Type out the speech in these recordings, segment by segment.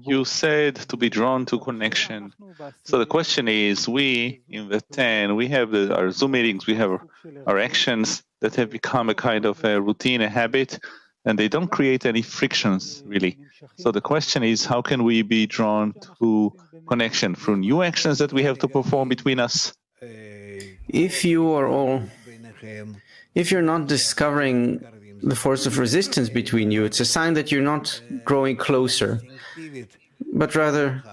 You said to be drawn to connection. So the question is, we in the 10, we have our Zoom meetings, we have our actions that have become a kind of a routine, a habit, and they don't create any frictions, really. So the question is, how can we be drawn to connection through new actions that we have to perform between us? If you're not discovering the force of resistance between you, it's a sign that you're not growing closer, but rather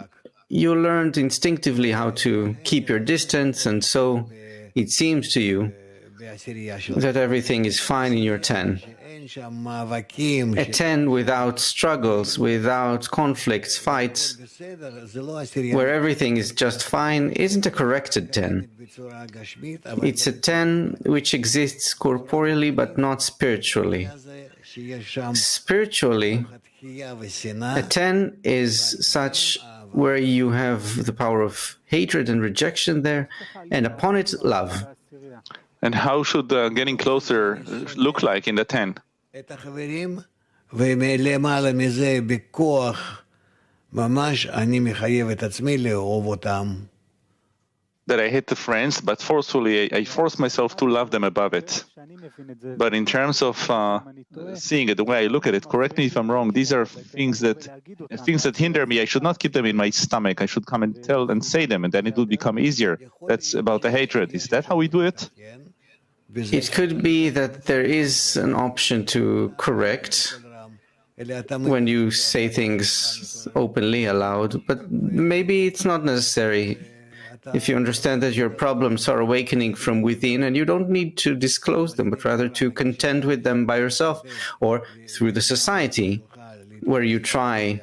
you learned instinctively how to keep your distance, and so it seems to you that everything is fine in your 10. A 10 without struggles, without conflicts, fights, where everything is just fine, isn't a corrected 10. It's a 10 which exists corporeally but not spiritually. Spiritually, a 10 is such where you have the power of hatred and rejection there, and upon it, love. And how should getting closer look like in the 10? That I hate the friends, but forcefully I force myself to love them above it. But in terms of seeing it, the way I look at it, correct me if I'm wrong, these are things that hinder me. I should not keep them in my stomach. I should come and tell and say them, and then it will become easier. That's about the hatred. Is that how we do it? It could be that there is an option to correct when you say things openly, aloud, but maybe it's not necessary. If you understand that your problems are awakening from within, and you don't need to disclose them, but rather to contend with them by yourself or through the society, where you try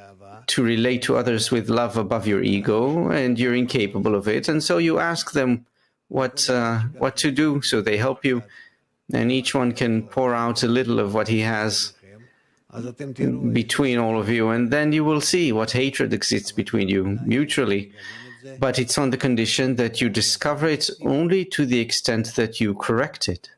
to relate to others with love above your ego, and you're incapable of it, and so you ask them what to do, so they help you, and each one can pour out a little of what he has between all of you, and then you will see what hatred exists between you mutually. But it's on the condition that you discover it only to the extent that you correct it.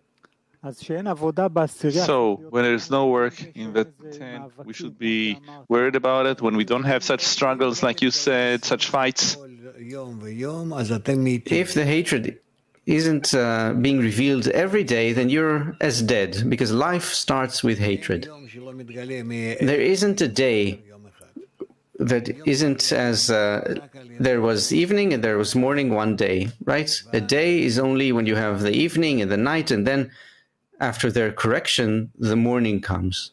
So, when there's no work in the 10, we should be worried about it, when we don't have such struggles, like you said, such fights. If the hatred isn't being revealed every day, then you're as dead, because life starts with hatred. There isn't a day that isn't as there was evening and there was morning one day, right? A day is only when you have the evening and the night, and then after their correction, the morning comes.